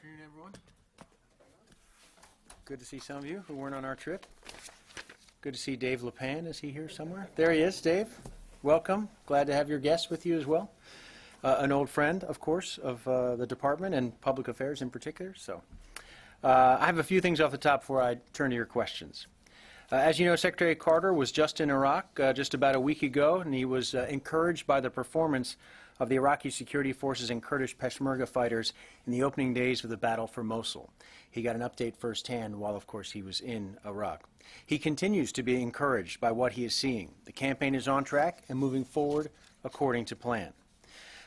afternoon, everyone. Good to see some of you who weren't on our trip. Good to see Dave LePan. Is he here somewhere? There he is, Dave. Welcome. Glad to have your guests with you as well. An old friend, of course, of the department and public affairs in particular. So I have a few things off the top before I turn to your questions. As you know, Secretary Carter was just in Iraq just about a week ago, and he was encouraged by the performance of the Iraqi security forces and Kurdish Peshmerga fighters in the opening days of the battle for Mosul. He got an update firsthand while, of course, he was in Iraq. He continues to be encouraged by what he is seeing. The campaign is on track and moving forward according to plan.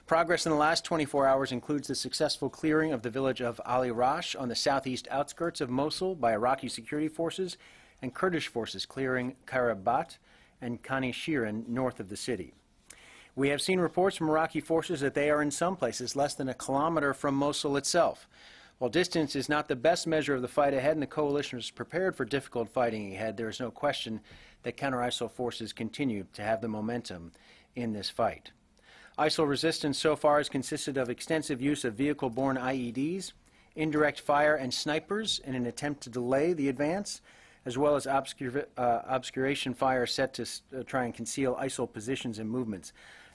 Progress in the last 24 hours includes the successful clearing of the village of Ali Rash on the southeast outskirts of Mosul by Iraqi security forces and Kurdish forces clearing Karabat and Khani Shirin north of the city. We have seen reports from Iraqi forces that they are in some places less than a kilometer from Mosul itself. While distance is not the best measure of the fight ahead and the coalition is prepared for difficult fighting ahead, there is no question that counter-ISIL forces continue to have the momentum in this fight. ISIL resistance so far has consisted of extensive use of vehicle-borne IEDs, indirect fire, and snipers in an attempt to delay the advance, as well as obscuration fire set to try and conceal ISIL positions and movements.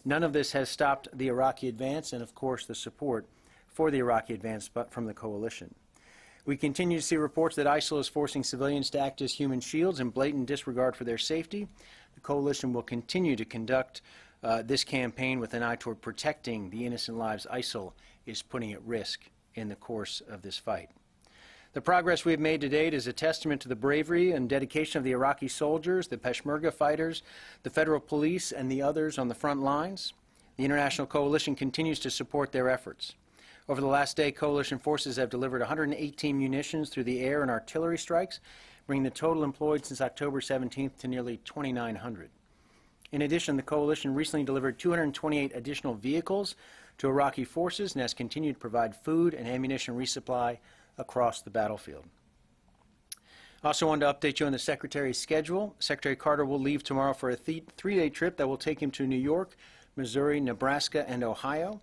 None of this has stopped the Iraqi advance and, of course, the support for the Iraqi advance but from the coalition. We continue to see reports that ISIL is forcing civilians to act as human shields in blatant disregard for their safety. The coalition will continue to conduct this campaign with an eye toward protecting the innocent lives ISIL is putting at risk in the course of this fight. The progress we have made to date is a testament to the bravery and dedication of the Iraqi soldiers, the Peshmerga fighters, the federal police, and the others on the front lines. The international coalition continues to support their efforts. Over the last day, coalition forces have delivered 118 munitions through the air and artillery strikes, bringing the total employed since October 17th to nearly 2,900. In addition, the coalition recently delivered 228 additional vehicles to Iraqi forces and has continued to provide food and ammunition resupply across the battlefield. I also wanted to update you on the Secretary's schedule. Secretary Carter will leave tomorrow for a three-day trip that will take him to New York, Missouri, Nebraska, and Ohio.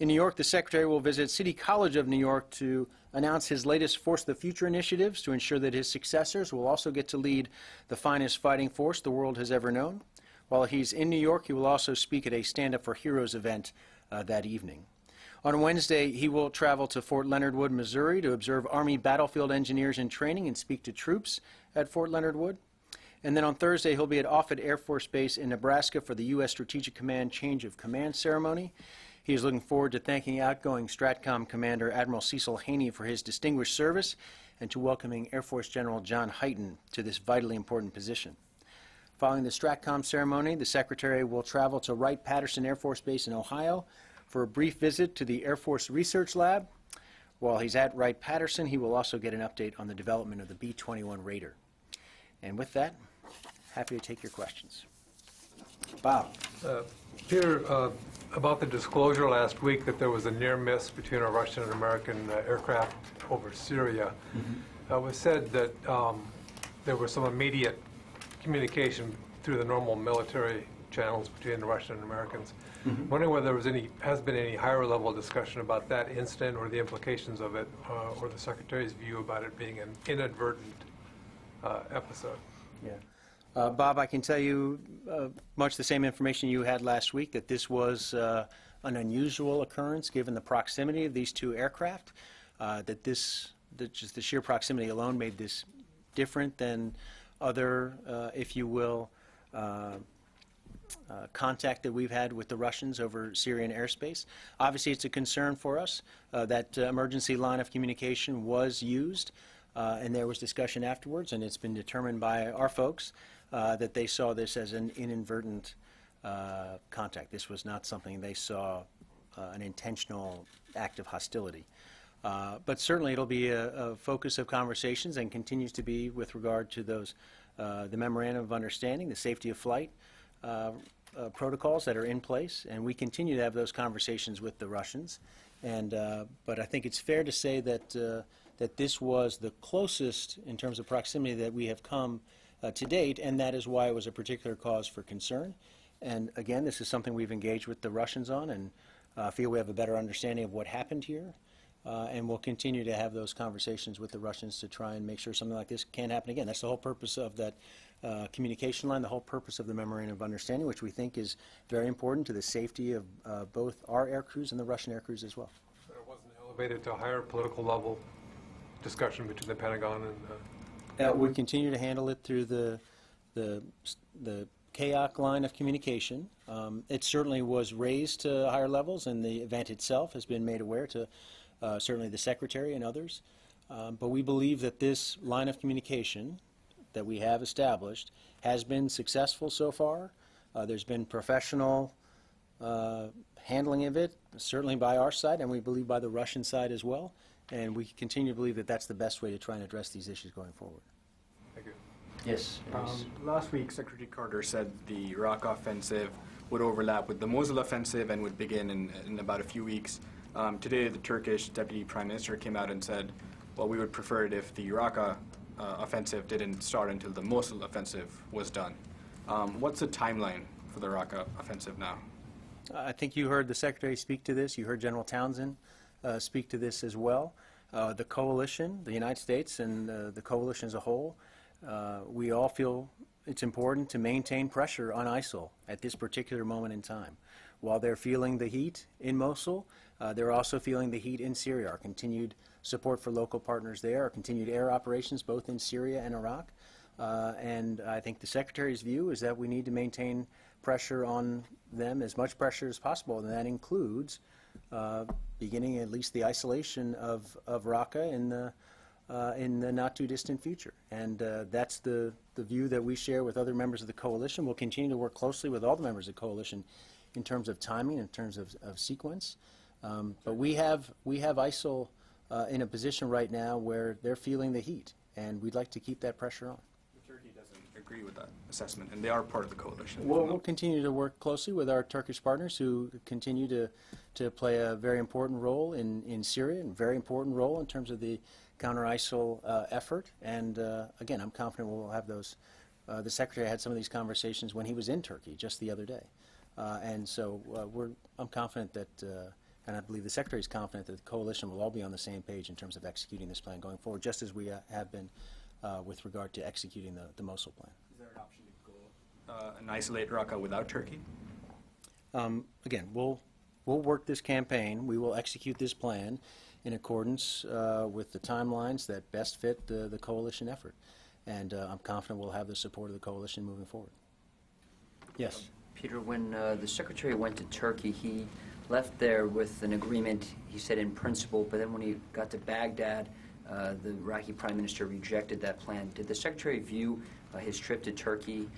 In New York, the Secretary will visit City College of New York to announce his latest Force the Future initiatives to ensure that his successors will also get to lead the finest fighting force the world has ever known. While he's in New York, he will also speak at a Stand Up for Heroes event that evening. On Wednesday, he will travel to Fort Leonard Wood, Missouri to observe Army battlefield engineers in training and speak to troops at Fort Leonard Wood. And then on Thursday, he'll be at Offutt Air Force Base in Nebraska for the U.S. Strategic Command Change of Command ceremony. He is looking forward to thanking outgoing STRATCOM Commander Admiral Cecil Haney for his distinguished service and to welcoming Air Force General John Hyten to this vitally important position. Following the STRATCOM ceremony, the Secretary will travel to Wright-Patterson Air Force Base in Ohio for a brief visit to the Air Force Research Lab. While he's at Wright-Patterson, he will also get an update on the development of the B-21 Raider. And with that, happy to take your questions. Bob. Peter, about the disclosure last week that there was a near miss between a Russian and American aircraft over Syria, it was said that there was some immediate communication through the normal military channels between the Russian and Americans. Wondering whether there has been any higher level discussion about that incident or the implications of it, or the Secretary's view about it being an inadvertent episode. Yeah. Bob, I can tell you much the same information you had last week, that this was an unusual occurrence given the proximity of these two aircraft, that just the sheer proximity alone made this different than other, if you will, contact that we've had with the Russians over Syrian airspace. Obviously, it's a concern for us. That emergency line of communication was used, and there was discussion afterwards, and it's been determined by our folks that they saw this as an inadvertent contact. This was not something they saw an intentional act of hostility. But certainly it'll be a focus of conversations and continues to be with regard to those, the Memorandum of Understanding, the safety of flight protocols that are in place, and we continue to have those conversations with the Russians. And but I think it's fair to say that that this was the closest in terms of proximity that we have come to date, and that is why it was a particular cause for concern. And again, this is something we've engaged with the Russians on, and feel we have a better understanding of what happened here. And we'll continue to have those conversations with the Russians to try and make sure something like this can't happen again. That's the whole purpose of that communication line, the whole purpose of the Memorandum of Understanding, which we think is very important to the safety of both our air crews and the Russian air crews as well. So it wasn't elevated to a higher political level discussion between the Pentagon and... We continue to handle it through the CAOC line of communication. It certainly was raised to higher levels, and the event itself has been made aware to certainly the Secretary and others. But we believe that this line of communication that we have established has been successful so far. There's been professional handling of it, certainly by our side, and we believe by the Russian side as well. And we continue to believe that that's the best way to try and address these issues going forward. Thank you. Yes. Last week, Secretary Carter said the Iraq offensive would overlap with the Mosul offensive and would begin in about a few weeks. Today, the Turkish Deputy Prime Minister came out and said, well, we would prefer it if the Iraq offensive didn't start until the Mosul offensive was done. What's the timeline for the Iraq offensive now? I think you heard the Secretary speak to this. You heard General Townsend speak to this as well. The coalition, the United States and the coalition as a whole, we all feel it's important to maintain pressure on ISIL at this particular moment in time. While they're feeling the heat in Mosul, they're also feeling the heat in Syria. Our continued support for local partners there, our continued air operations both in Syria and Iraq. And I think the Secretary's view is that we need to maintain pressure on them, as much pressure as possible, and that includes beginning at least the isolation of Raqqa in the not too distant future. And that's the view that we share with other members of the coalition. We'll continue to work closely with all the members of the coalition in terms of timing, in terms of sequence. But we have ISIL in a position right now where they're feeling the heat, and we'd like to keep that pressure on. Turkey doesn't agree with that assessment, and they are part of the coalition. We'll continue to work closely with our Turkish partners who continue to play a very important role in Syria, and a very important role in terms of the counter-ISIL effort. And again, I'm confident we'll have those. The Secretary had some of these conversations when he was in Turkey just the other day. And so I'm confident that, and I believe the Secretary is confident that the coalition will all be on the same page in terms of executing this plan going forward, just as we have been with regard to executing the Mosul plan. Is there an option to go and isolate Raqqa without Turkey? Again, we'll work this campaign. We will execute this plan in accordance with the timelines that best fit the coalition effort. And I'm confident we'll have the support of the coalition moving forward. Yes? Peter, when the Secretary went to Turkey, he left there with an agreement, he said in principle, but then when he got to Baghdad, the Iraqi Prime Minister rejected that plan. Did the Secretary view his trip to Turkey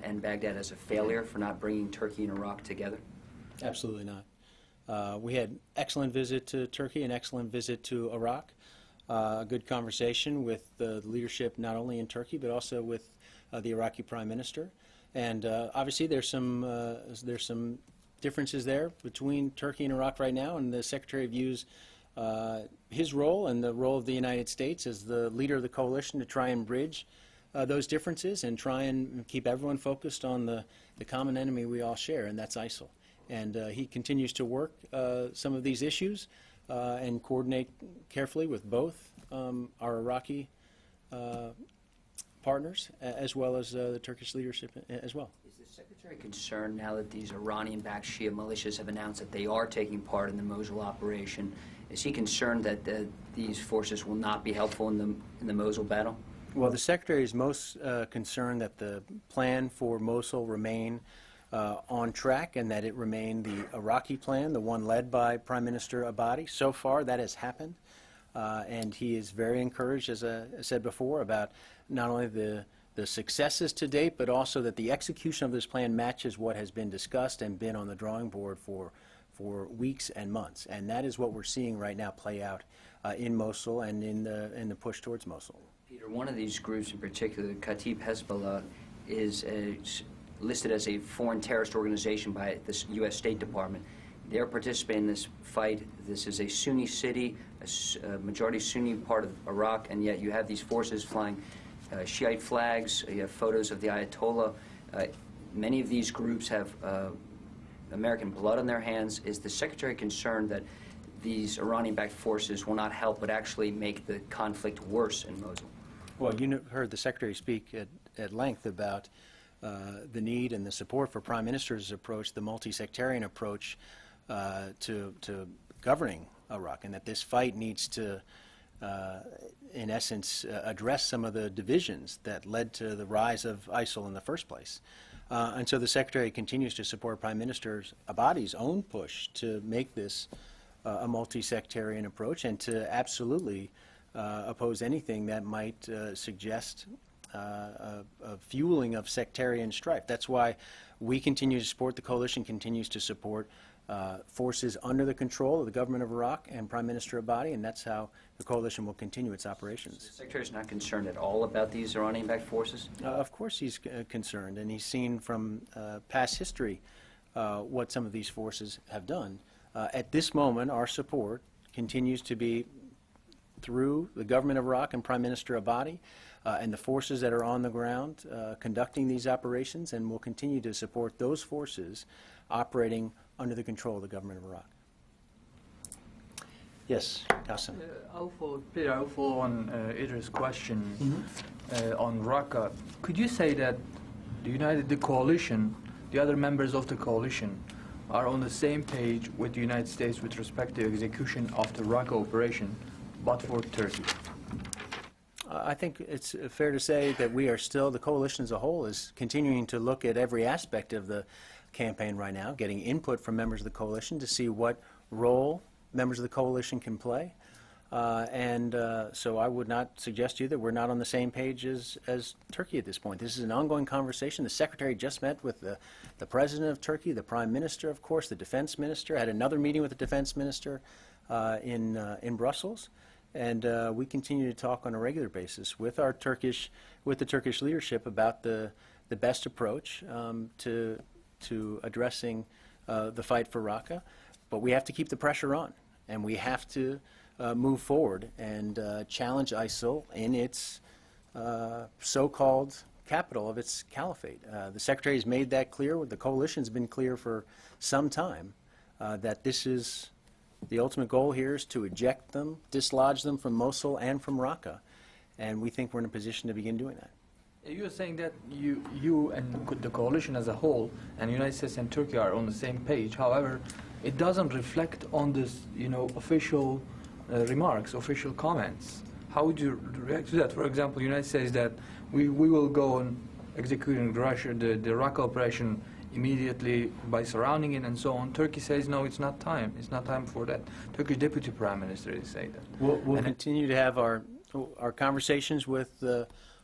and Baghdad as a failure for not bringing Turkey and Iraq together? Absolutely not. We had excellent visit to Turkey, an excellent visit to Iraq, a good conversation with the leadership not only in Turkey but also with the Iraqi Prime Minister. And obviously there's some differences there between Turkey and Iraq right now, and the Secretary views his role and the role of the United States as the leader of the coalition to try and bridge those differences and try and keep everyone focused on the common enemy we all share, and that's ISIL. And he continues to work some of these issues and coordinate carefully with both our Iraqi partners as well as the Turkish leadership as well. Is the Secretary concerned now that these Iranian-backed Shia militias have announced that they are taking part in the Mosul operation? Is he concerned that these forces will not be helpful in the Mosul battle? Well, the Secretary is most concerned that the plan for Mosul remain on track and that it remain the Iraqi plan, the one led by Prime Minister Abadi. So far, that has happened. And he is very encouraged, as I said before, about not only the successes to date, but also that the execution of this plan matches what has been discussed and been on the drawing board for weeks and months. And that is what we're seeing right now play out in Mosul and in the push towards Mosul. Peter, one of these groups in particular, Kataib Hezbollah, is listed as a foreign terrorist organization by the U.S. State Department. They're participating in this fight. This is a Sunni city, a majority Sunni part of Iraq, and yet you have these forces flying Shiite flags. You have photos of the Ayatollah. Many of these groups have American blood on their hands. Is the Secretary concerned that these Iranian-backed forces will not help but actually make the conflict worse in Mosul? Well, you heard the Secretary speak at length about the need and the support for Prime Minister's approach, the multi-sectarian approach to governing Iraq, and that this fight needs to, in essence, address some of the divisions that led to the rise of ISIL in the first place. And so the Secretary continues to support Prime Minister Abadi's own push to make this a multi-sectarian approach and to absolutely oppose anything that might suggest a fueling of sectarian strife. That's why we continue to support, the coalition continues to support forces under the control of the government of Iraq and Prime Minister Abadi, and that's how the coalition will continue its operations. The Secretary is not concerned at all about these Iranian-backed forces? Of course he's concerned, and he's seen from past history what some of these forces have done. At this moment, our support continues to be through the government of Iraq and Prime Minister Abadi and the forces that are on the ground conducting these operations, and will continue to support those forces operating under the control of the government of Iraq. Yes, Qasim. I'll follow on Idris' question on Raqqa. Could you say that the coalition, the other members of the coalition, are on the same page with the United States with respect to execution of the Raqqa operation, but for Turkey? I think it's fair to say that we are still, the coalition as a whole is continuing to look at every aspect of the campaign right now, getting input from members of the coalition to see what role members of the coalition can play. So I would not suggest to you that we're not on the same page as Turkey at this point. This is an ongoing conversation. The Secretary just met with the President of Turkey, the Prime Minister, of course, the Defense Minister, had another meeting with the Defense Minister in Brussels. And we continue to talk on a regular basis with the Turkish leadership about the best approach to addressing the fight for Raqqa. But we have to keep the pressure on, and we have to move forward and challenge ISIL in its so-called capital of its caliphate. The Secretary has made that clear. The coalition's been clear for some time that this is the ultimate goal here is to eject them, dislodge them from Mosul and from Raqqa, and we think we're in a position to begin doing that. You're saying that you and the coalition as a whole, and the United States and Turkey are on the same page. However, it doesn't reflect on this, official remarks, official comments. How would you react to that? For example, the United States that we will go on executing the Raqqa operation immediately by surrounding it and so on. Turkey says, no, it's not time. It's not time for that. Turkish Deputy Prime Minister is saying that. We'll continue to have our conversations with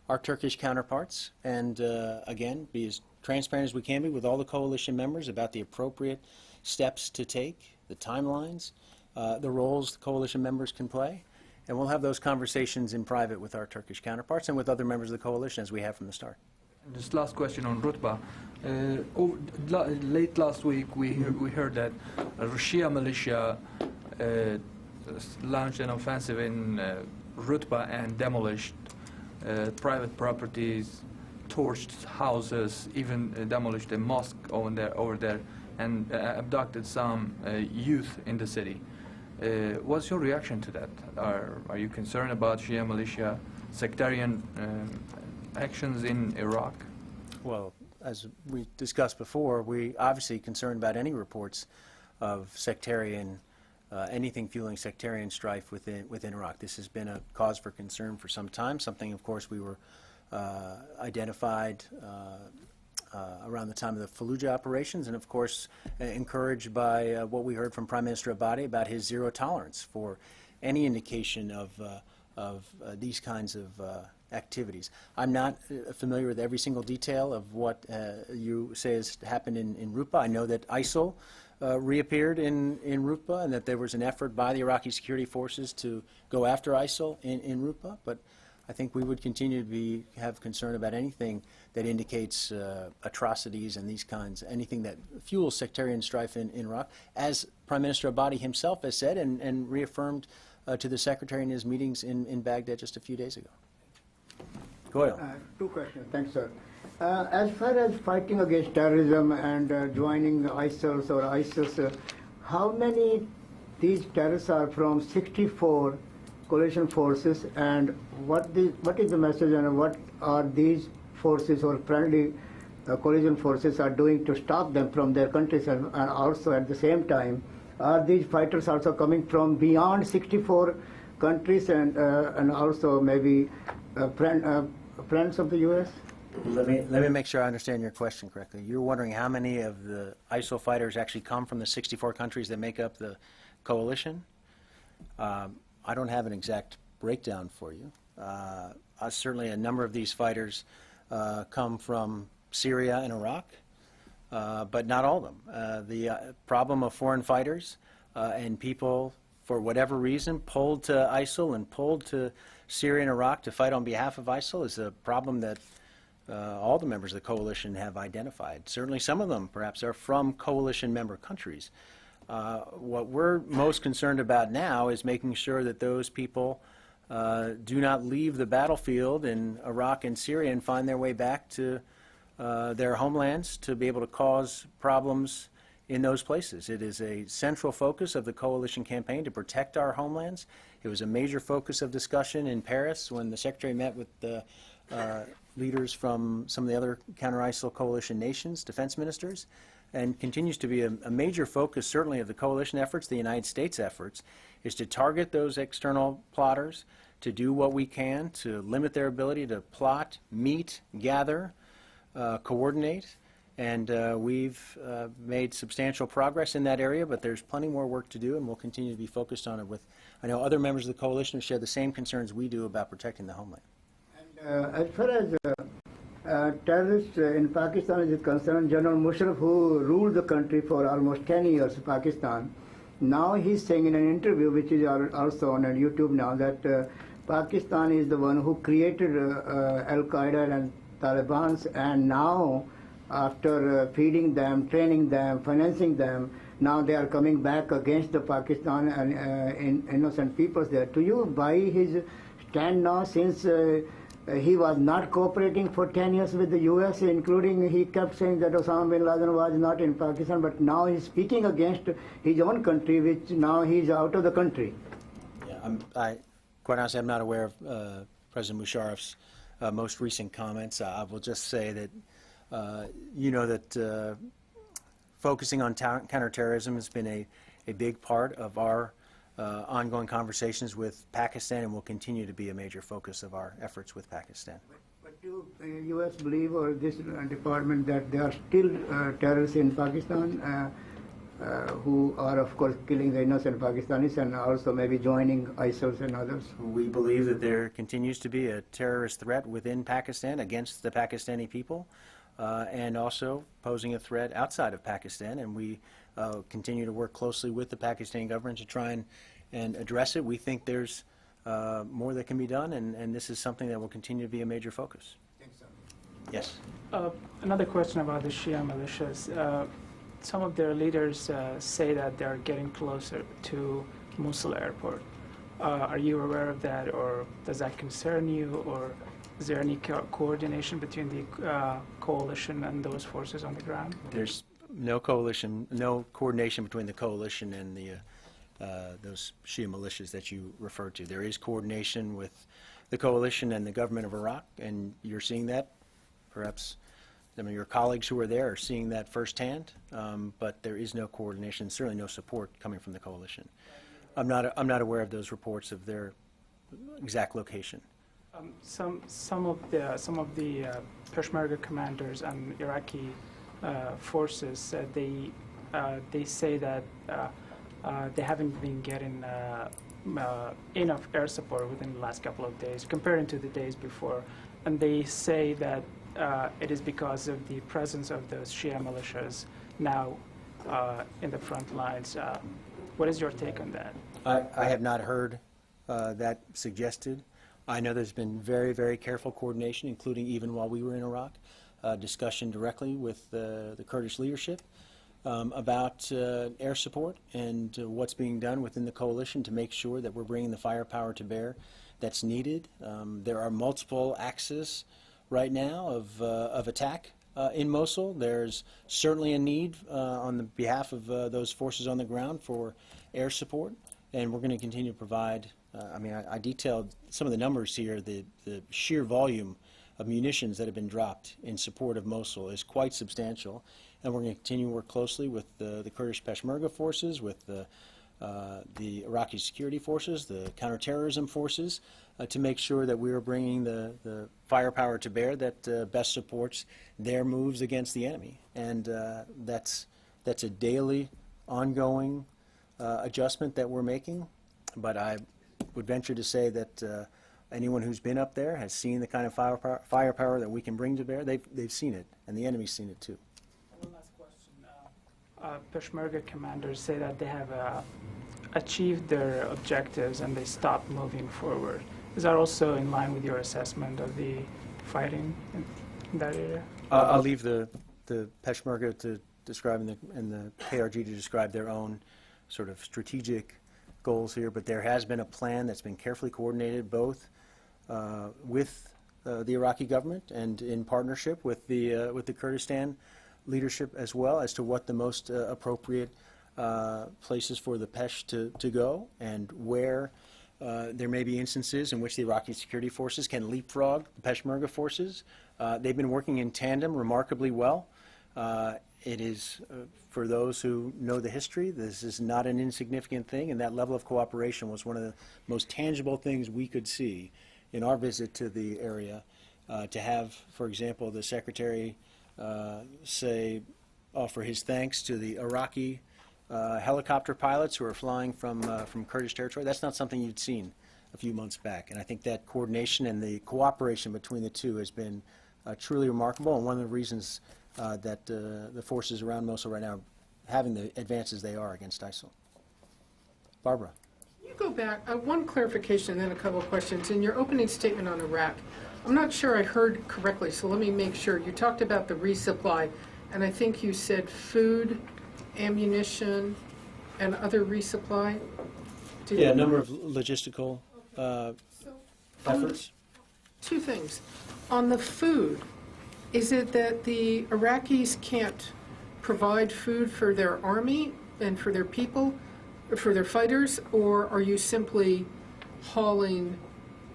our Turkish counterparts and, again, be as transparent as we can be with all the coalition members about the appropriate steps to take, the timelines, the roles the coalition members can play. And we'll have those conversations in private with our Turkish counterparts and with other members of the coalition as we have from the start. This last question on Rutba. Late last week, we heard that a Shia militia launched an offensive in Rutba and demolished private properties, torched houses, even demolished a mosque over there, and abducted some youth in the city. What's your reaction to that? Are you concerned about Shia militia sectarian actions in Iraq? Well, as we discussed before, we obviously concerned about any reports of sectarian, anything fueling sectarian strife within Iraq. This has been a cause for concern for some time, something, of course, we were identified around the time of the Fallujah operations, and of course encouraged by what we heard from Prime Minister Abadi about his zero tolerance for any indication of these kinds of activities. I'm not familiar with every single detail of what you say has happened in Rutba. I know that ISIL reappeared in Rutba and that there was an effort by the Iraqi security forces to go after ISIL in Rutba, but I think we would continue to have concern about anything that indicates atrocities and these kinds, anything that fuels sectarian strife in Iraq, as Prime Minister Abadi himself has said and reaffirmed to the Secretary in his meetings in Baghdad just a few days ago. Goyle. Two questions. Thanks, sir. As far as fighting against terrorism and joining ISIL or ISIS, how many these terrorists are from 64 coalition forces, and what is the message, and what are these forces or friendly coalition forces are doing to stop them from their countries, and also at the same time, are these fighters also coming from beyond 64 countries and also maybe friends of the U.S.? Let me make sure I understand your question correctly. You're wondering how many of the ISIL fighters actually come from the 64 countries that make up the coalition? I don't have an exact breakdown for you. Certainly a number of these fighters come from Syria and Iraq, but not all of them. The problem of foreign fighters and people, for whatever reason, pulled to ISIL and pulled to Syria and Iraq to fight on behalf of ISIL is a problem that all the members of the coalition have identified. Certainly some of them perhaps are from coalition member countries. What we're most concerned about now is making sure that those people do not leave the battlefield in Iraq and Syria and find their way back to their homelands to be able to cause problems in those places. It is a central focus of the coalition campaign to protect our homelands. It was a major focus of discussion in Paris when the Secretary met with the leaders from some of the other counter-ISIL coalition nations, defense ministers, and continues to be a major focus certainly of the coalition efforts, the United States efforts, is to target those external plotters, to do what we can to limit their ability to plot, meet, gather, coordinate, and we've made substantial progress in that area, but there's plenty more work to do, and we'll continue to be focused on it with, I know other members of the coalition share the same concerns we do about protecting the homeland. As far as terrorists in Pakistan is concerned, General Musharraf, who ruled the country for almost 10 years, Pakistan, now he's saying in an interview, which is also on YouTube now, that Pakistan is the one who created Al-Qaeda and Taliban, and now after feeding them, training them, financing them, now they are coming back against the Pakistan and innocent peoples there. Do you buy his stand now, since he was not cooperating for 10 years with the U.S., including he kept saying that Osama bin Laden was not in Pakistan, but now he's speaking against his own country, which now he's out of the country? Yeah, quite honestly, I'm not aware of President Musharraf's most recent comments. I will just say that you know that focusing on counterterrorism has been a big part of our ongoing conversations with Pakistan, and will continue to be a major focus of our efforts with Pakistan. But do U.S. believe, or this department, that there are still terrorists in Pakistan who are, of course, killing the innocent Pakistanis and also maybe joining ISIL and others? We believe that there continues to be a terrorist threat within Pakistan against the Pakistani people, and also posing a threat outside of Pakistan, and we continue to work closely with the Pakistani government to try and address it. We think there's more that can be done, and this is something that will continue to be a major focus. Thanks, sir. Yes. Another question about the Shia militias. Some of their leaders say that they're getting closer to Mosul airport. Are you aware of that, or does that concern you, or is there any coordination between the coalition and those forces on the ground? There's no coordination between the coalition and those Shia militias that you referred to. There is coordination with the coalition and the government of Iraq, and you're seeing that. Perhaps some of your colleagues who are there are seeing that firsthand, but there is no coordination, certainly no support coming from the coalition. I'm not aware of those reports of their exact location. Some of the Peshmerga commanders and Iraqi forces said they say that they haven't been getting enough air support within the last couple of days compared to the days before, and they say that it is because of the presence of those Shia militias now in the front lines. What is your take on that? I have not heard that suggested. I know there's been very, very careful coordination, including even while we were in Iraq, discussion directly with the Kurdish leadership about air support and what's being done within the coalition to make sure that we're bringing the firepower to bear that's needed. There are multiple axes right now of attack in Mosul. There's certainly a need on the behalf of those forces on the ground for air support, and we're going to continue to provide. I detailed some of the numbers here. The sheer volume of munitions that have been dropped in support of Mosul is quite substantial, and we're going to continue to work closely with the Kurdish Peshmerga forces, with the Iraqi security forces, the counterterrorism forces, to make sure that we are bringing the firepower to bear that best supports their moves against the enemy. And that's a daily, ongoing adjustment that we're making. But I would venture to say that anyone who's been up there has seen the kind of firepower that we can bring to bear. They've seen it, and the enemy's seen it too. One last question. Peshmerga commanders say that they have achieved their objectives and they stopped moving forward. Is that also in line with your assessment of the fighting in that area? I'll leave the Peshmerga to describe and the KRG to describe their own sort of strategic goals here, but there has been a plan that's been carefully coordinated both with the Iraqi government and in partnership with the Kurdistan leadership as well as to what the most appropriate places for the Pesh to go, and where there may be instances in which the Iraqi security forces can leapfrog the Peshmerga forces. They've been working in tandem remarkably well. It is, for those who know the history, this is not an insignificant thing, and that level of cooperation was one of the most tangible things we could see in our visit to the area. To have, for example, the Secretary offer his thanks to the Iraqi helicopter pilots who are flying from Kurdish territory. That's not something you'd seen a few months back, and I think that coordination and the cooperation between the two has been truly remarkable, and one of the reasons that the forces around Mosul right now are having the advances they are against ISIL. Barbara. Can you go back, one clarification and then a couple of questions. In your opening statement on Iraq, I'm not sure I heard correctly, so let me make sure. You talked about the resupply, and I think you said food, ammunition, and other resupply? Yeah, a number of logistical efforts. Two things. On the food, is it that the Iraqis can't provide food for their army and for their people, for their fighters, or are you simply hauling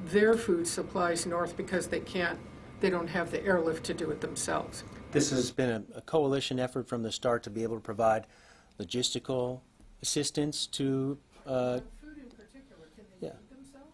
their food supplies north because they don't have the airlift to do it themselves? This has been a coalition effort from the start to be able to provide logistical assistance to. Food in particular, can they feed themselves?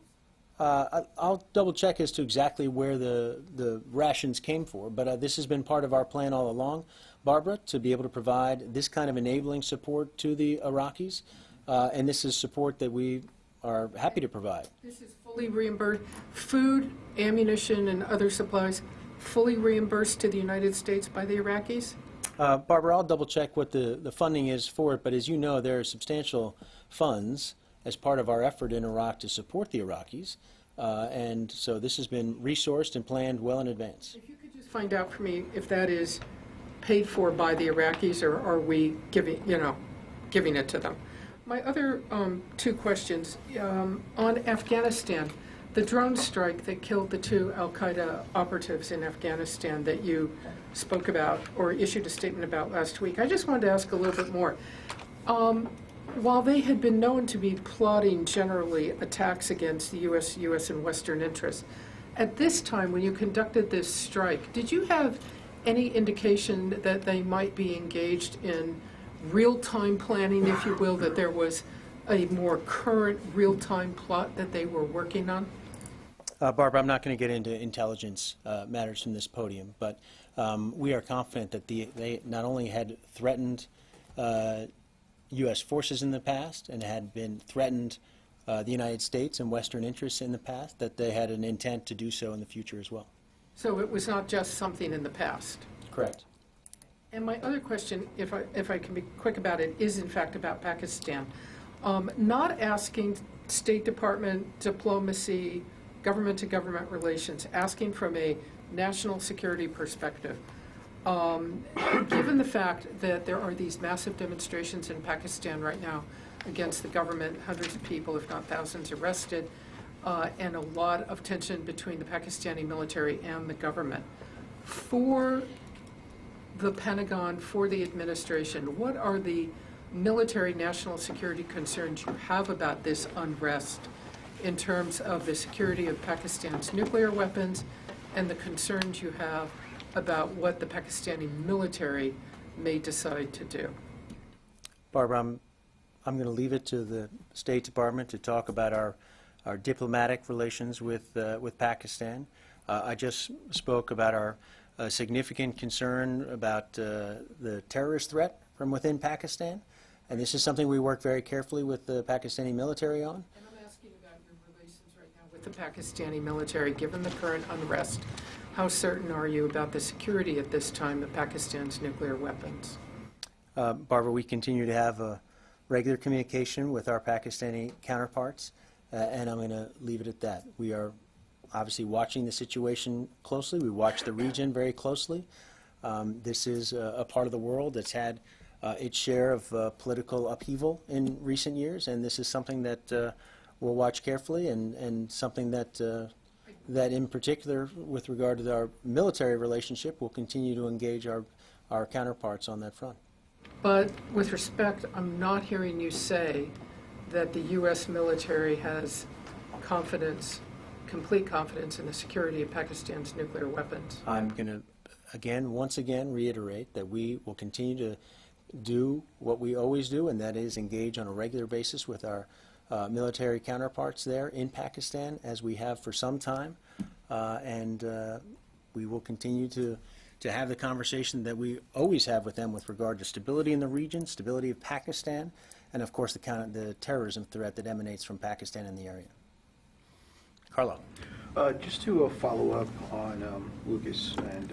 I'll double check as to exactly where the rations came for, but this has been part of our plan all along, Barbara, to be able to provide this kind of enabling support to the Iraqis, and this is support that we are happy to provide. This is fully reimbursed. Food, ammunition, and other supplies fully reimbursed to the United States by the Iraqis? Barbara, I'll double check what the funding is for it, but as you know, there are substantial funds as part of our effort in Iraq to support the Iraqis, and so this has been resourced and planned well in advance. If you could just find out for me if that is paid for by the Iraqis, or are we giving it to them? My other two questions, on Afghanistan, the drone strike that killed the two al-Qaeda operatives in Afghanistan that you spoke about or issued a statement about last week, I just wanted to ask a little bit more. While they had been known to be plotting generally attacks against the U.S. and Western interests, at this time when you conducted this strike, did you have any indication that they might be engaged in real-time planning, if you will, that there was a more current real-time plot that they were working on? Barbara, I'm not going to get into intelligence matters from this podium, but we are confident that they not only had threatened U.S. forces in the past and had been threatened the United States and Western interests in the past, that they had an intent to do so in the future as well. So it was not just something in the past? Correct. And my other question, if I can be quick about it, is in fact about Pakistan. Not asking State Department diplomacy, government-to-government relations, asking from a national security perspective. Given the fact that there are these massive demonstrations in Pakistan right now against the government, hundreds of people, if not thousands, arrested, and a lot of tension between the Pakistani military and the government, for the Pentagon, for the administration, what are the military national security concerns you have about this unrest in terms of the security of Pakistan's nuclear weapons and the concerns you have about what the Pakistani military may decide to do? Barbara, I'm going to leave it to the State Department to talk about our diplomatic relations with Pakistan. I just spoke about our significant concern about the terrorist threat from within Pakistan, and this is something we work very carefully with the Pakistani military on. And I'm asking about your relations right now with the Pakistani military, given the current unrest. How certain are you about the security at this time of Pakistan's nuclear weapons? Barbara, we continue to have a regular communication with our Pakistani counterparts, and I'm going to leave it at that. We are obviously watching the situation closely. We watch the region very closely. This is a part of the world that's had its share of political upheaval in recent years, and this is something that we'll watch carefully, and something that that in particular, with regard to our military relationship, we'll continue to engage our counterparts on that front. But with respect, I'm not hearing you say that the U.S. military has confidence, complete confidence in the security of Pakistan's nuclear weapons. I'm going to, once again, reiterate that we will continue to do what we always do, and that is engage on a regular basis with our military counterparts there in Pakistan, as we have for some time, and we will continue to have the conversation that we always have with them with regard to stability in the region, stability of Pakistan, and of course the terrorism threat that emanates from Pakistan in the area. Carlo. Just to follow up on Lucas and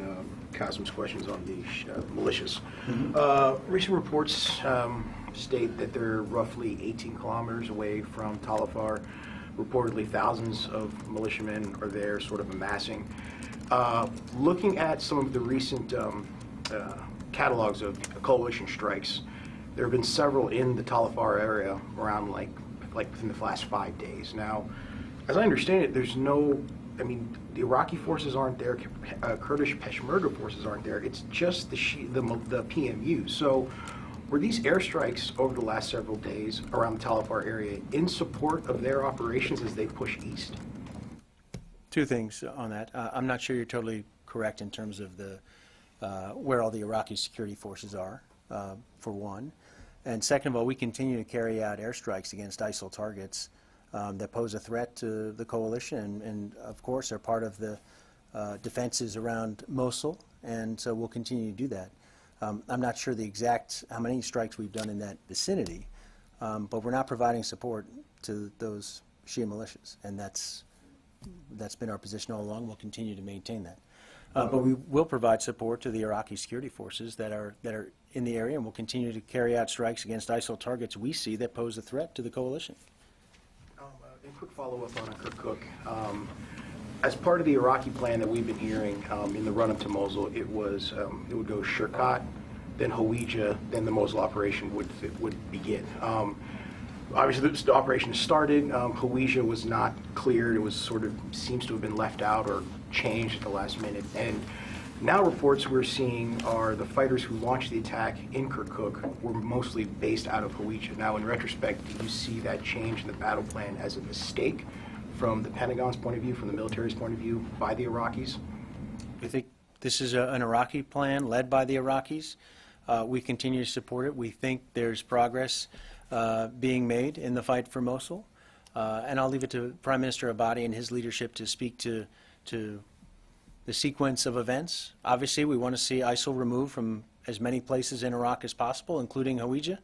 Qasim's questions on the militias. Recent reports state that they're roughly 18 kilometers away from Talafar. Reportedly, thousands of militiamen are there sort of amassing. Looking at some of the recent catalogs of coalition strikes, there have been several in the Talafar area around like within the last 5 days. Now, as I understand it, there's no, I mean, the Iraqi forces aren't there, Kurdish Peshmerga forces aren't there, it's just the PMU. So were these airstrikes over the last several days around the Talafar area in support of their operations as they push east? Two things on that. I'm not sure you're totally correct in terms of the where all the Iraqi security forces are, for one. And second of all, we continue to carry out airstrikes against ISIL targets that pose a threat to the coalition, and of course are part of the defenses around Mosul, and so we'll continue to do that. I'm not sure the exact how many strikes we've done in that vicinity, but we're not providing support to those Shia militias, and that's been our position all along. We'll continue to maintain that. But we will provide support to the Iraqi security forces that are in the area, and we'll continue to carry out strikes against ISIL targets we see that pose a threat to the coalition. A quick follow-up on Kirkuk. As part of the Iraqi plan that we've been hearing in the run-up to Mosul, it would go Shirkat, then Hawija, then the Mosul operation would begin. Obviously, the operation started. Hawija was not cleared. It was sort of seems to have been left out or changed at the last minute. And now reports we're seeing are the fighters who launched the attack in Kirkuk were mostly based out of Hawija. Now, in retrospect, do you see that change in the battle plan as a mistake from the Pentagon's point of view, from the military's point of view, by the Iraqis? I think this is an Iraqi plan led by the Iraqis. We continue to support it. We think there's progress being made in the fight for Mosul. And I'll leave it to Prime Minister Abadi and his leadership to speak to the sequence of events. Obviously, we want to see ISIL removed from as many places in Iraq as possible, including Hawija,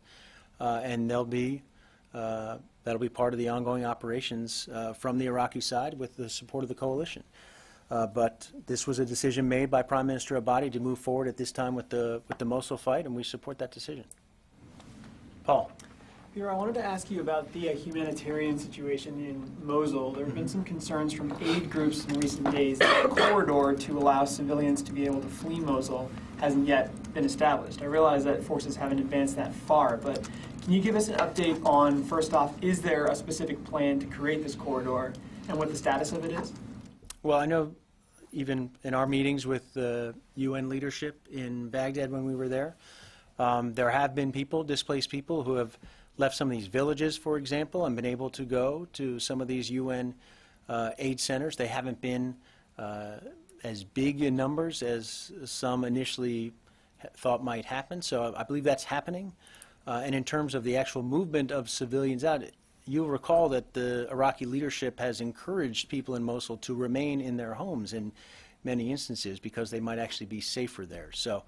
and that'll be part of the ongoing operations from the Iraqi side with the support of the coalition. But this was a decision made by Prime Minister Abadi to move forward at this time with the Mosul fight, and we support that decision. Paul. Peter, I wanted to ask you about the humanitarian situation in Mosul. There have been some concerns from aid groups in recent days that a corridor to allow civilians to be able to flee Mosul hasn't yet been established. I realize that forces haven't advanced that far, but can you give us an update on, first off, is there a specific plan to create this corridor and what the status of it is? Well, I know even in our meetings with the UN leadership in Baghdad when we were there, there have been people, displaced people, who have left some of these villages, for example, and been able to go to some of these UN aid centers. They haven't been as big in numbers as some initially thought might happen, so I believe that's happening. And in terms of the actual movement of civilians out, you'll recall that the Iraqi leadership has encouraged people in Mosul to remain in their homes in many instances because they might actually be safer there. So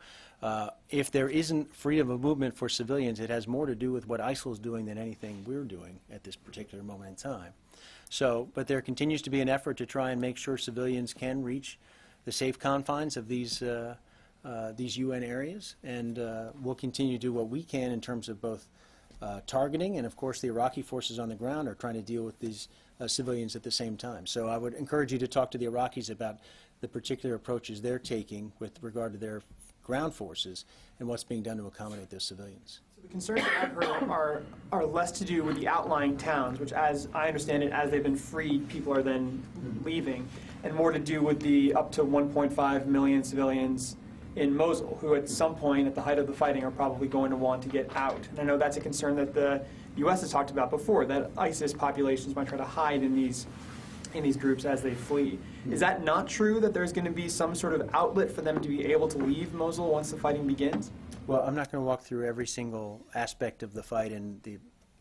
if there isn't freedom of movement for civilians, it has more to do with what ISIL is doing than anything we're doing at this particular moment in time. So, but there continues to be an effort to try and make sure civilians can reach the safe confines of these UN areas, and we'll continue to do what we can in terms of both targeting, and of course the Iraqi forces on the ground are trying to deal with these civilians at the same time. So I would encourage you to talk to the Iraqis about the particular approaches they're taking with regard to their ground forces and what's being done to accommodate those civilians. So the concerns that I've heard are less to do with the outlying towns, which, as I understand it, as they've been freed, people are then leaving, and more to do with the up to 1.5 million civilians in Mosul, who at some point at the height of the fighting are probably going to want to get out. And I know that's a concern that the U.S. has talked about before, that ISIS populations might try to hide in these groups as they flee. Is that not true, that there's going to be some sort of outlet for them to be able to leave Mosul once the fighting begins? Well, I'm not going to walk through every single aspect of the fight and the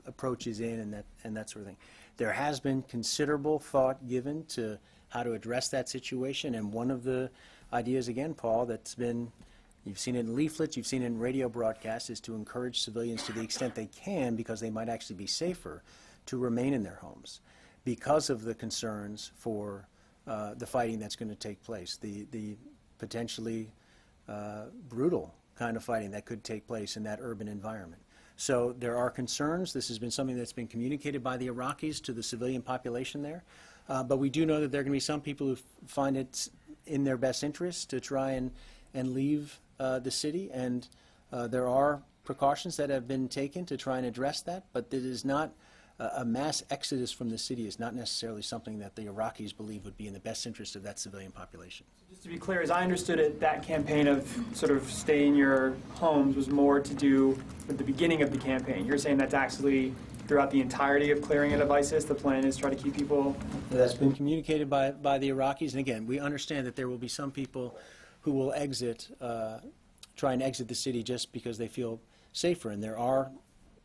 approaches in and that sort of thing. There has been considerable thought given to how to address that situation, and one of the ideas, again, Paul, that's been, you've seen it in leaflets, you've seen it in radio broadcasts, is to encourage civilians to the extent they can, because they might actually be safer, to remain in their homes because of the concerns for the fighting that's going to take place, the potentially brutal kind of fighting that could take place in that urban environment. So there are concerns. This has been something that's been communicated by the Iraqis to the civilian population there. But we do know that there are going to be some people who find it in their best interest to try and leave the city. And there are precautions that have been taken to try and address that. But it is not a mass exodus from the city is not necessarily something that the Iraqis believe would be in the best interest of that civilian population. Just to be clear, as I understood it, that campaign of sort of stay in your homes was more to do with the beginning of the campaign. You're saying that's actually throughout the entirety of clearing it of ISIS, the plan is try to keep people... That's been communicated by the Iraqis. And again, we understand that there will be some people who will try and exit the city just because they feel safer. And there are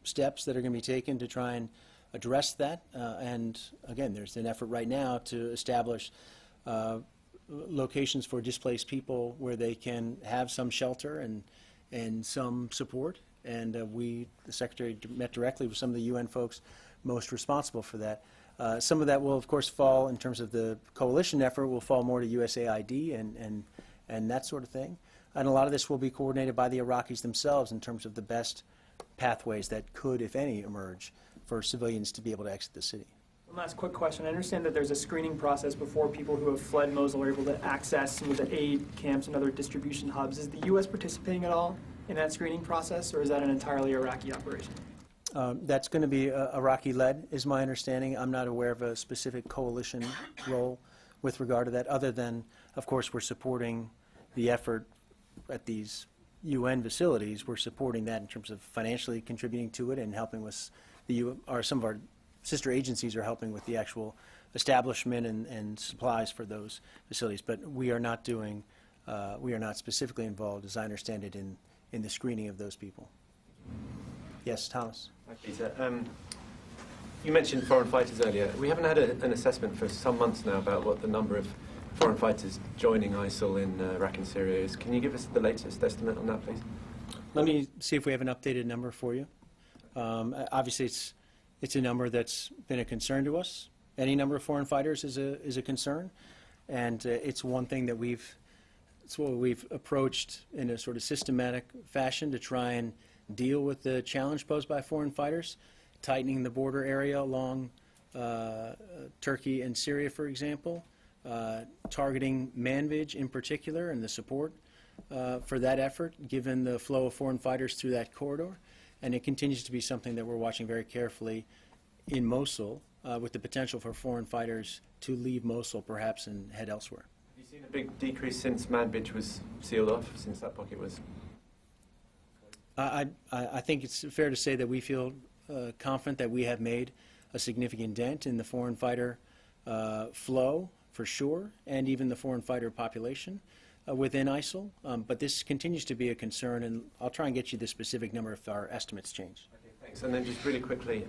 steps that are going to be taken to try and address that. And again, there's an effort right now to establish locations for displaced people where they can have some shelter and some support. And the Secretary met directly with some of the UN folks most responsible for that. Some of that will, of course, fall, in terms of the coalition effort, will fall more to USAID and that sort of thing. And a lot of this will be coordinated by the Iraqis themselves in terms of the best pathways that could, if any, emerge for civilians to be able to exit the city. One last quick question. I understand that there's a screening process before people who have fled Mosul are able to access some of the aid camps and other distribution hubs. Is the U.S. participating at all in that screening process, or is that an entirely Iraqi operation? That's going to be Iraqi-led, is my understanding. I'm not aware of a specific coalition role with regard to that, other than, of course, we're supporting the effort at these UN facilities. We're supporting that in terms of financially contributing to it and helping with some of our sister agencies are helping with the actual establishment and supplies for those facilities. But we are not doing, we are not specifically involved, as I understand it, in the screening of those people. Yes, Thomas. Hi, Peter. You mentioned foreign fighters earlier. We haven't had an assessment for some months now about what the number of foreign fighters joining ISIL in Iraq and Syria is. Can you give us the latest estimate on that, please? Let me see if we have an updated number for you. Obviously, it's a number that's been a concern to us. Any number of foreign fighters is a concern, and it's one thing that it's what we've approached in a sort of systematic fashion to try and deal with the challenge posed by foreign fighters, tightening the border area along Turkey and Syria, for example, targeting Manbij in particular and the support for that effort, given the flow of foreign fighters through that corridor. And it continues to be something that we're watching very carefully in Mosul, with the potential for foreign fighters to leave Mosul perhaps and head elsewhere. Have you seen a big decrease since Manbij was sealed off, since that pocket was? I think it's fair to say that we feel confident that we have made a significant dent in the foreign fighter flow, for sure, and even the foreign fighter population within ISIL. But this continues to be a concern, and I'll try and get you the specific number if our estimates change. Okay, thanks. And then just really quickly,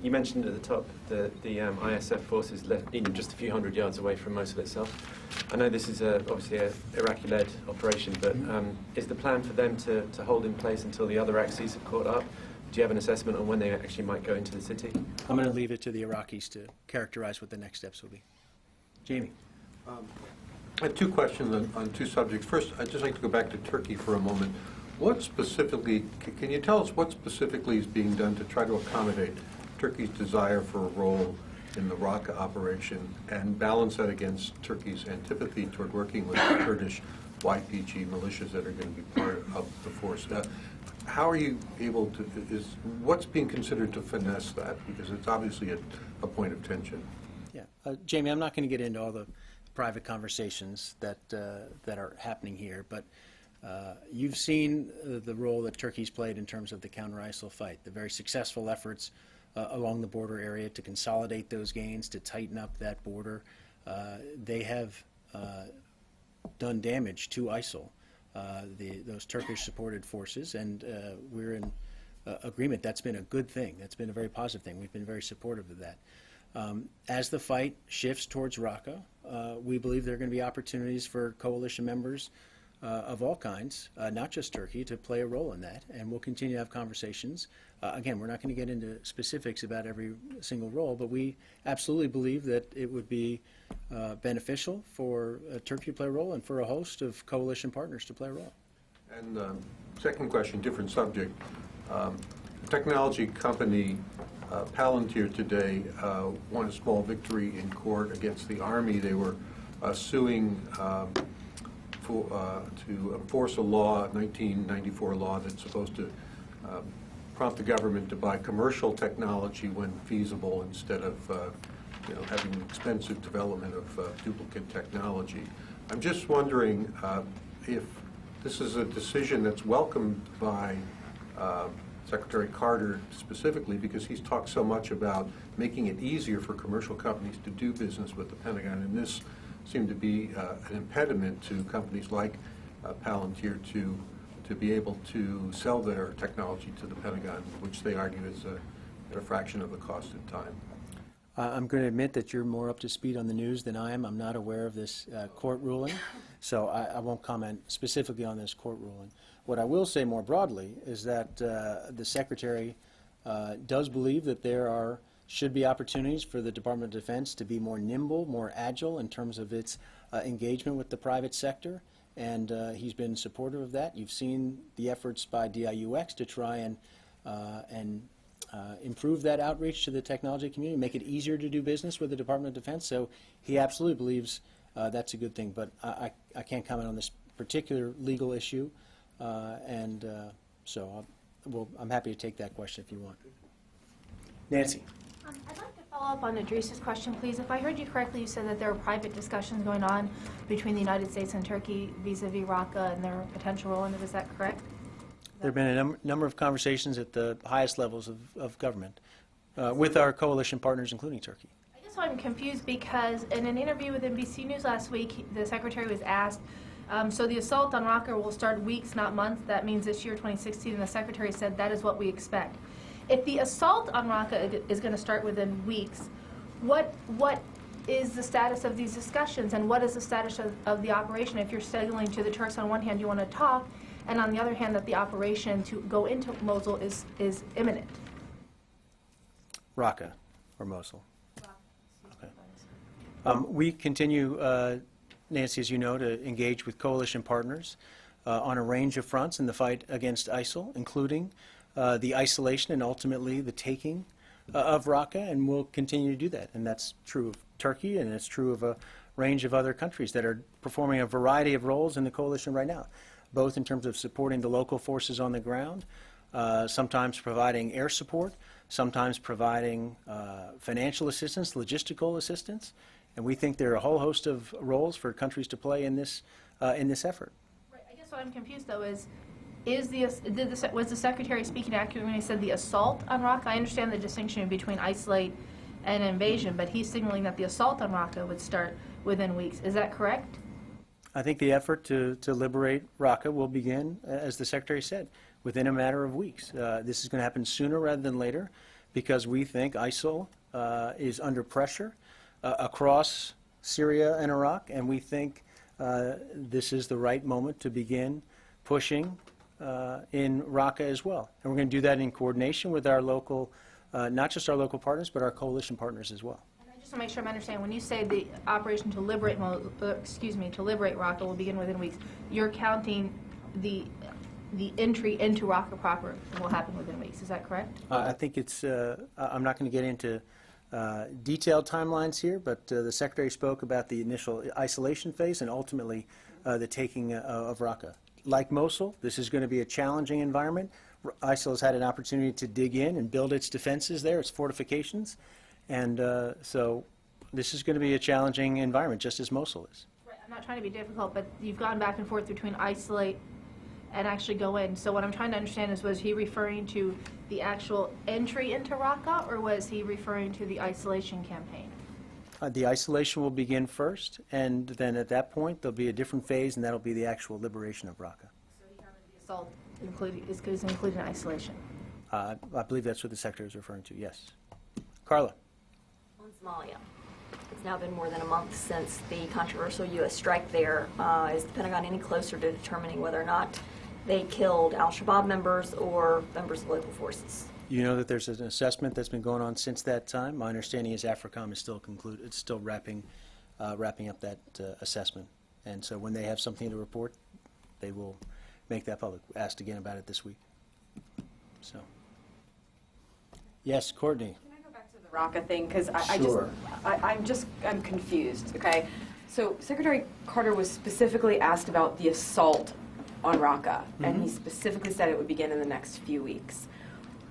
you mentioned at the top that the ISF forces left even just a few hundred yards away from Mosul itself. I know this is obviously an Iraqi-led operation, but is the plan for them to hold in place until the other axes have caught up? Do you have an assessment on when they actually might go into the city? I'm going to leave it to the Iraqis to characterize what the next steps will be. Jamie. I have two questions on two subjects. First, I'd just like to go back to Turkey for a moment. What specifically, can you tell us what specifically is being done to try to accommodate Turkey's desire for a role in the Raqqa operation and balance that against Turkey's antipathy toward working with the Kurdish YPG militias that are going to be part of the force? How are you able to, what's being considered to finesse that? Because it's obviously a point of tension. Yeah. Jamie, I'm not going to get into all the private conversations that are happening here, but you've seen the role that Turkey's played in terms of the counter-ISIL fight, the very successful efforts along the border area to consolidate those gains, to tighten up that border. They have done damage to ISIL, those Turkish-supported forces, and we're in agreement. That's been a good thing. That's been a very positive thing. We've been very supportive of that. As the fight shifts towards Raqqa, we believe there are going to be opportunities for coalition members of all kinds, not just Turkey, to play a role in that, and we'll continue to have conversations. Again, we're not going to get into specifics about every single role, but we absolutely believe that it would be beneficial for Turkey to play a role and for a host of coalition partners to play a role. And second question, different subject. Technology company Palantir today won a small victory in court against the Army. They were suing to enforce a law, a 1994 law, that's supposed to prompt the government to buy commercial technology when feasible instead of having expensive development of duplicate technology. I'm just wondering if this is a decision that's welcomed by Secretary Carter specifically, because he's talked so much about making it easier for commercial companies to do business with the Pentagon, and this seemed to be an impediment to companies like Palantir to be able to sell their technology to the Pentagon, which they argue is at a fraction of the cost and time. I'm going to admit that you're more up to speed on the news than I am. I'm not aware of this court ruling, so I won't comment specifically on this court ruling. What I will say more broadly is that the Secretary does believe that there should be opportunities for the Department of Defense to be more nimble, more agile in terms of its engagement with the private sector, and he's been supportive of that. You've seen the efforts by DIUX to try and improve that outreach to the technology community, make it easier to do business with the Department of Defense. So he absolutely believes that's a good thing. But I can't comment on this particular legal issue, so I'm happy to take that question if you want. Nancy. I'd like to follow up on Idris's question, please. If I heard you correctly, you said that there are private discussions going on between the United States and Turkey vis-a-vis Raqqa and their potential role in it. Is that correct? There have been a number of conversations at the highest levels of government with our coalition partners, including Turkey. I guess I'm confused because in an interview with NBC News last week, the Secretary was asked, so the assault on Raqqa will start weeks, not months. That means this year, 2016, and the Secretary said that is what we expect. If the assault on Raqqa is going to start within weeks, what is the status of these discussions, and what is the status of the operation? If you're signaling to the Turks on one hand you want to talk, and on the other hand that the operation to go into Mosul is imminent. Raqqa or Mosul? Okay. We continue, Nancy, as you know, to engage with coalition partners on a range of fronts in the fight against ISIL, including the isolation and ultimately the taking of Raqqa, and we'll continue to do that. And that's true of Turkey, and it's true of a range of other countries that are performing a variety of roles in the coalition right now, both in terms of supporting the local forces on the ground, sometimes providing air support, sometimes providing financial assistance, logistical assistance, and we think there are a whole host of roles for countries to play in this effort. Right. I guess what I'm confused though is was the Secretary speaking accurately when he said the assault on Raqqa? I understand the distinction between isolate and invasion, but he's signaling that the assault on Raqqa would start within weeks. Is that correct? I think the effort to liberate Raqqa will begin, as the Secretary said, within a matter of weeks. This is going to happen sooner rather than later because we think ISIL is under pressure across Syria and Iraq, and we think this is the right moment to begin pushing in Raqqa as well. And we're going to do that in coordination with our local, not just our local partners, but our coalition partners as well. Just to make sure I'm understanding, when you say the operation to liberate Raqqa will begin within weeks, you're counting the entry into Raqqa proper will happen within weeks. Is that correct? I think it's. I'm not going to get into detailed timelines here, but the Secretary spoke about the initial isolation phase and ultimately the taking of Raqqa. Like Mosul, this is going to be a challenging environment. ISIL has had an opportunity to dig in and build its defenses there, its fortifications. And so this is going to be a challenging environment, just as Mosul is. Right. I'm not trying to be difficult, but you've gone back and forth between isolate and actually go in. So what I'm trying to understand is, was he referring to the actual entry into Raqqa, or was he referring to the isolation campaign? The isolation will begin first, and then at that point there'll be a different phase, and that'll be the actual liberation of Raqqa. So he counted the assault is included in isolation? I believe that's what the Secretary is referring to, yes. Carla. On Somalia. It's now been more than a month since the controversial U.S. strike there. Is the Pentagon any closer to determining whether or not they killed al-Shabaab members or members of local forces? You know that there's an assessment that's been going on since that time. My understanding is AFRICOM is still concluded. It's still wrapping up that assessment. And so when they have something to report, they will make that public. Asked again about it this week. So, yes, Courtney. Raqqa thing, because Sure. I'm confused. Okay, so Secretary Carter was specifically asked about the assault on Raqqa, and he specifically said it would begin in the next few weeks.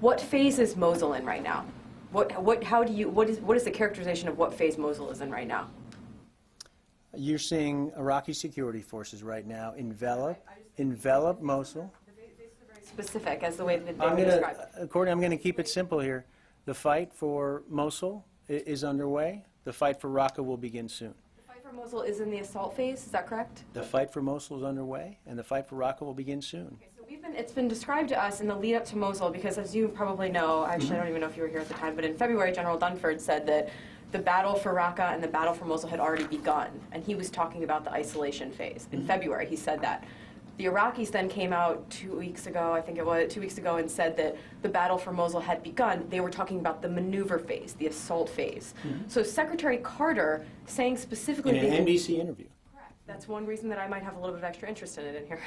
What phase is Mosul in right now? What is the characterization of what phase Mosul is in right now? You're seeing Iraqi security forces right now envelop Mosul. Specific as the way that they described it. Courtney, I'm going to keep it simple here. The fight for Mosul is underway. The fight for Raqqa will begin soon. The fight for Mosul is in the assault phase, is that correct? The fight for Mosul is underway, and the fight for Raqqa will begin soon. Okay, so it's been described to us in the lead up to Mosul, because as you probably know, actually I don't even know if you were here at the time, but in February General Dunford said that the battle for Raqqa and the battle for Mosul had already begun, and he was talking about the isolation phase. In February he said that. The Iraqis then came out 2 weeks ago, I think it was 2 weeks ago, and said that the battle for Mosul had begun. They were talking about the maneuver phase, the assault phase. So Secretary Carter saying specifically... In an NBC interview. Correct. That's one reason that I might have a little bit of extra interest in it in here.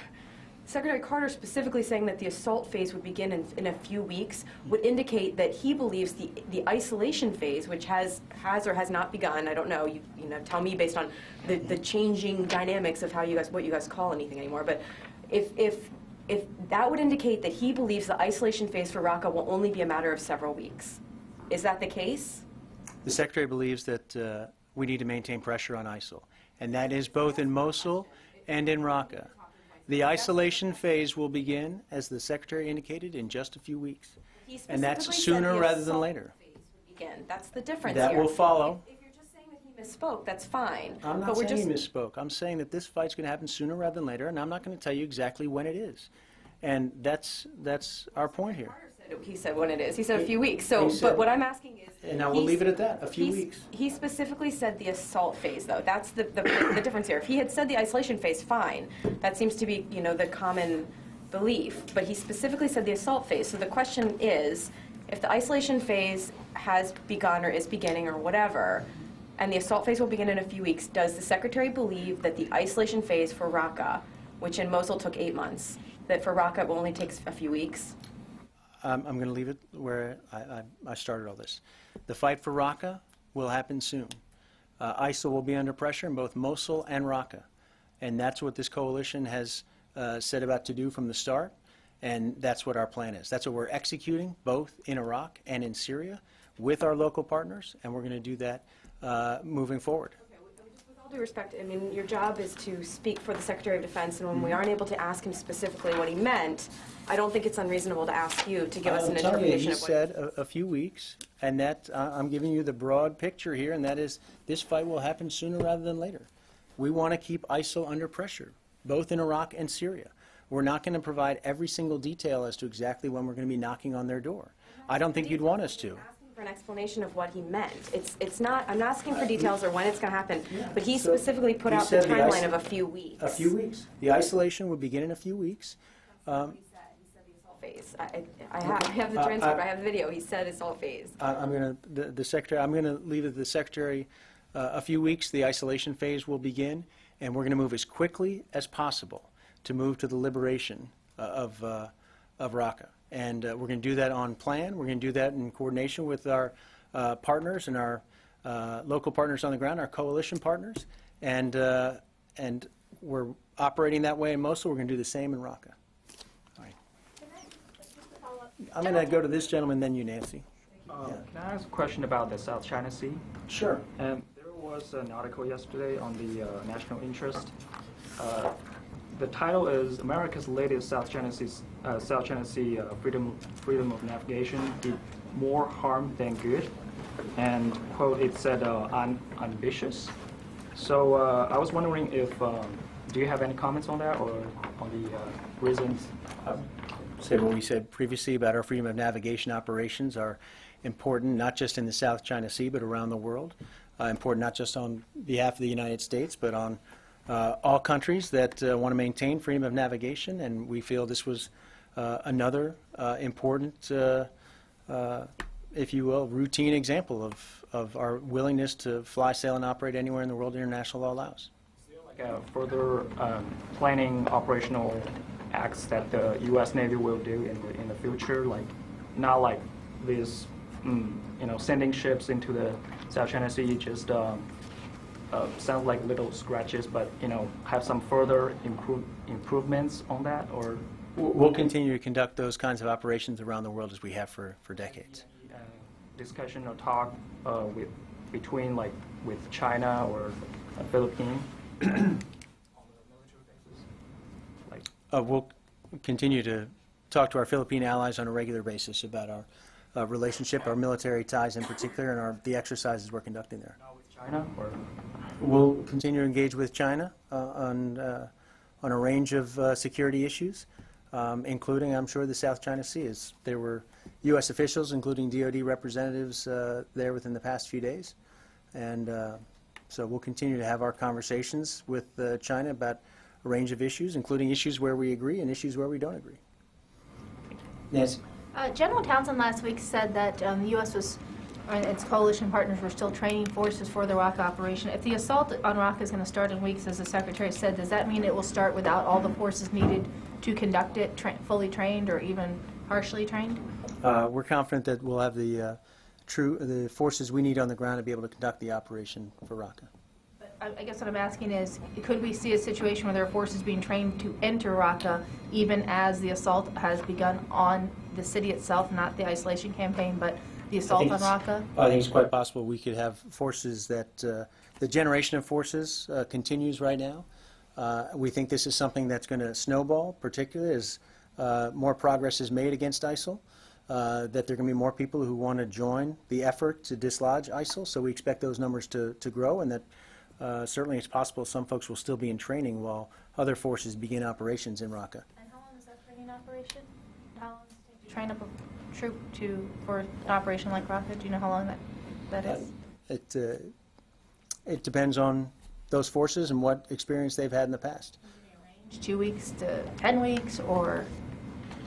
Secretary Carter specifically saying that the assault phase would begin in a few weeks would indicate that he believes the isolation phase, which has or has not begun, I don't know, you know, tell me based on the changing dynamics of how what you guys call anything anymore, but if that would indicate that he believes the isolation phase for Raqqa will only be a matter of several weeks. Is that the case? The Secretary believes that we need to maintain pressure on ISIL, and that is both in Mosul and in Raqqa. The isolation phase will begin, as the Secretary indicated, in just a few weeks. And that's sooner rather than later. That's the difference That here. will follow. If you're just saying that he misspoke, that's fine. I'm not saying he misspoke. I'm saying that this fight's going to happen sooner rather than later, and I'm not going to tell you exactly when it is. And that's our point here. He said when it is. He said a few weeks. So, but what I'm asking is... And now we'll leave it at that, a few weeks. He specifically said the assault phase, though. That's the difference here. If he had said the isolation phase, fine. That seems to be, you know, the common belief. But he specifically said the assault phase. So the question is, if the isolation phase has begun or is beginning or whatever, and the assault phase will begin in a few weeks, does the Secretary believe that the isolation phase for Raqqa, which in Mosul took 8 months, that for Raqqa it will only take a few weeks? I'm going to leave it where I started all this. The fight for Raqqa will happen soon. ISIL will be under pressure in both Mosul and Raqqa. And that's what this coalition has set about to do from the start. And that's what our plan is. That's what we're executing, both in Iraq and in Syria, with our local partners, and we're going to do that moving forward. With all due respect, I mean, your job is to speak for the Secretary of Defense, and when we aren't able to ask him specifically what he meant, I don't think it's unreasonable to ask you to give us an interpretation He of what said a few weeks, and that I'm giving you the broad picture here, and that is this fight will happen sooner rather than later. We want to keep ISIL under pressure, both in Iraq and Syria. We're not going to provide every single detail as to exactly when we're going to be knocking on their door. I don't think you'd want us to. for an explanation of what he meant. It's not, I'm not asking for details or when it's going to happen, but he specifically put out the timeline of a few weeks. A few weeks. The isolation would begin in a few weeks. He said the assault phase. I have the transcript, I have the video. He said assault phase. I'm going to, the Secretary, I'm going to leave it to the Secretary a few weeks. The isolation phase will begin, and we're going to move as quickly as possible to move to the liberation of Raqqa. And we're going to do that on plan. We're going to do that in coordination with our partners and our local partners on the ground, our coalition partners. And we're operating that way in Mosul. We're going to do the same in Raqqa. All right. I'm going to go to this gentleman, then you, Nancy. Can I ask a question about the South China Sea? Sure. There was an article yesterday on the national interest. The title is America's latest South China Sea freedom of navigation did more harm than good, and quote, it said ambitious. So I was wondering if do you have any comments on that or on the reasons? Say what we said previously about our freedom of navigation operations are important, not just in the South China Sea, but around the world. Important not just on behalf of the United States, but on all countries that want to maintain freedom of navigation, and we feel this was another important, if you will, routine example of our willingness to fly, sail, and operate anywhere in the world international law allows. Is there like a further planning operational acts that the U.S. Navy will do in the future, like not like this, sending ships into the South China Sea, just sounds like little scratches, but have some further improvements on that, or? We'll continue to conduct those kinds of operations around the world as we have for decades. Discussion or talk between with China or Philippines on the military basis? We'll continue to talk to our Philippine allies on a regular basis about our relationship, our military ties in particular, and the exercises we're conducting there. China, or? We'll continue to engage with China on a range of security issues, including, I'm sure, the South China Sea. There were U.S. officials, including DoD representatives, there within the past few days. And so we'll continue to have our conversations with China about a range of issues, including issues where we agree and issues where we don't agree. Nancy. General Townsend last week said that the U.S. and its coalition partners were still training forces for the Raqqa operation. If the assault on Raqqa is going to start in weeks, as the Secretary said, does that mean it will start without all the forces needed to conduct it, fully trained or even partially trained? We're confident that we'll have the forces we need on the ground to be able to conduct the operation for Raqqa. But I guess what I'm asking is, could we see a situation where there are forces being trained to enter Raqqa even as the assault has begun on the city itself, not the isolation campaign, but the assault on Raqqa? I think it's quite possible we could have forces that, the generation of forces continues right now. We think this is something that's going to snowball, particularly as more progress is made against ISIL, that there are going to be more people who want to join the effort to dislodge ISIL, so we expect those numbers to grow, and that certainly it's possible some folks will still be in training while other forces begin operations in Raqqa. And how long is that training operation? How long does it take to train up a troop for an operation like Raqqa? Do you know how long that is? It depends on those forces and what experience they've had in the past. 2 weeks to 10 weeks, or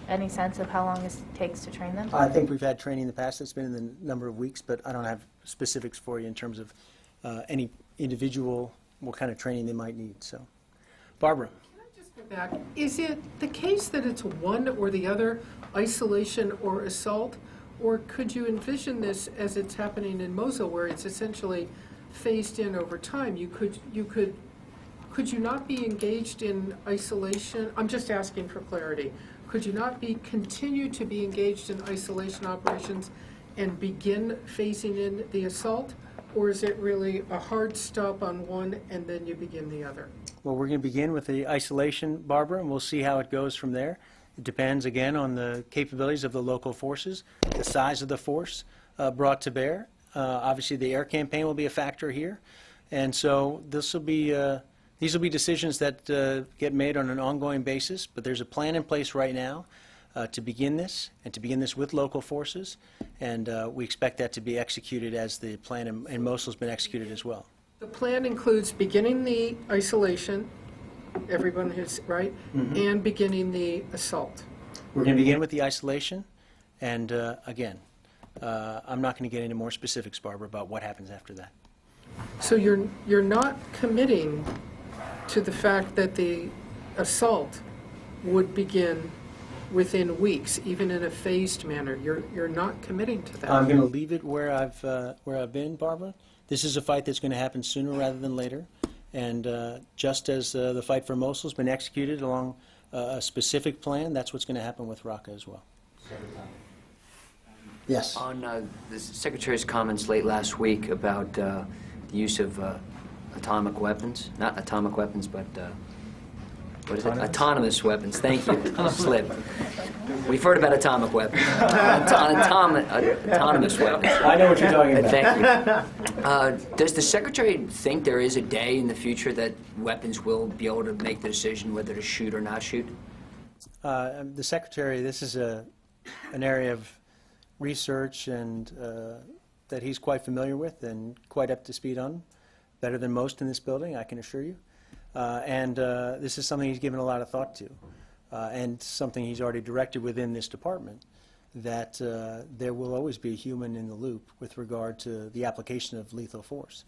any sense of how long it takes to train them? I think we've had training in the past that's been in the number of weeks, but I don't have specifics for you in terms of any individual, what kind of training they might need. So, Barbara. Can I just go back? Is it the case that it's one or the other, isolation or assault, or could you envision this as it's happening in Mosul, where it's essentially phased in over time? Could you not be engaged in isolation? I'm just asking for clarity. could you not continue to be engaged in isolation operations and begin phasing in the assault? Or is it really a hard stop on one and then you begin the other? Well, we're going to begin with the isolation, Barbara, and we'll see how it goes from there. It depends, again, on the capabilities of the local forces, the size of the force brought to bear. Obviously, the air campaign will be a factor here. And so these will be decisions that get made on an ongoing basis, but there's a plan in place right now to begin this, and to begin this with local forces, and we expect that to be executed as the plan in Mosul has been executed as well. The plan includes beginning the isolation, everyone is right, and beginning the assault. We're going to begin with the isolation, and again, I'm not going to get into more specifics, Barbara, about what happens after that. So you're not committing to the fact that the assault would begin within weeks, even in a phased manner. You're not committing to that. I'm going to leave it where I've been, Barbara. This is a fight that's going to happen sooner rather than later, and just as the fight for Mosul has been executed along a specific plan, that's what's going to happen with Raqqa as well. Yes. On the Secretary's comments late last week about the use of atomic weapons, not atomic weapons, but what is it? Autonomous weapons. Thank you. Slip. We've heard about atomic weapons. Autonomous weapons. I know what you're talking about. Thank you. Does the Secretary think there is a day in the future that weapons will be able to make the decision whether to shoot or not shoot? The Secretary, this is an area of research and that he's quite familiar with and quite up to speed on, better than most in this building, I can assure you. This is something he's given a lot of thought to, and something he's already directed within this department, that there will always be a human in the loop with regard to the application of lethal force.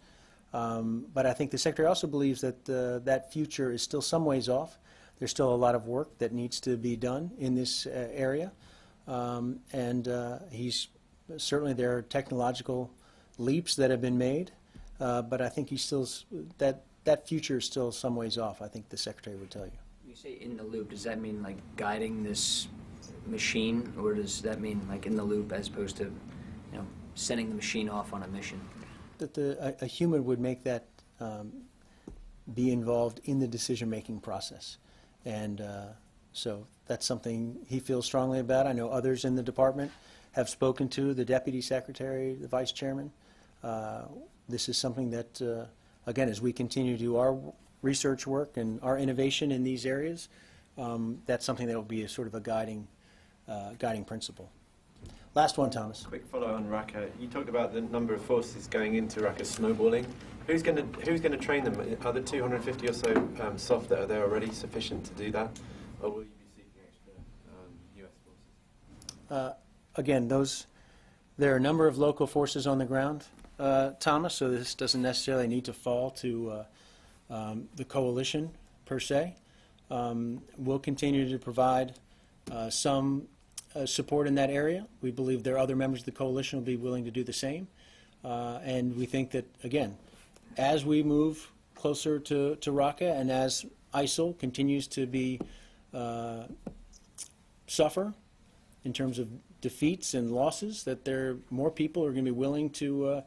But I think the Secretary also believes that that future is still some ways off. There's still a lot of work that needs to be done in this area. He's certainly, there are technological leaps that have been made, but I think he's still, that future is still some ways off, I think the Secretary would tell you. When you say in the loop, does that mean like guiding this machine, or does that mean like in the loop as opposed to, sending the machine off on a mission? That a human would make that, be involved in the decision-making process. And so that's something he feels strongly about. I know others in the department have spoken to the Deputy Secretary, the Vice Chairman. This is something that, again, as we continue to do our research work and our innovation in these areas, that's something that will be a sort of a guiding principle. Last one, Thomas. Quick follow on Raqqa. You talked about the number of forces going into Raqqa snowballing. Who's going to train them? Are the 250 or so SOF that are there already sufficient to do that, or will you be seeking extra U.S. forces? Again, there are a number of local forces on the ground, Thomas, so this doesn't necessarily need to fall to the coalition per se. We'll continue to provide some support in that area. We believe there are other members of the coalition will be willing to do the same. And we think that, again, as we move closer to Raqqa and as ISIL continues to be suffer in terms of defeats and losses, that there are more people who are going to be willing to,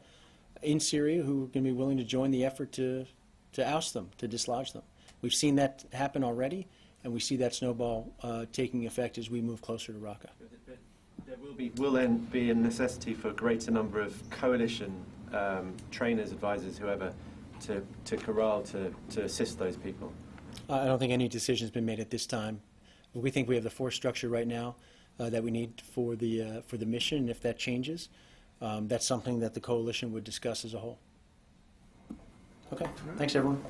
in Syria, who are going to be willing to join the effort to oust them, to dislodge them. We've seen that happen already, and we see that snowball taking effect as we move closer to Raqqa. There will then be a necessity for a greater number of coalition trainers, advisors, whoever, to corral, to assist those people. I don't think any decision has been made at this time. We think we have the force structure right now that we need for the mission, and if that changes, that's something that the coalition would discuss as a whole. Okay, thanks everyone.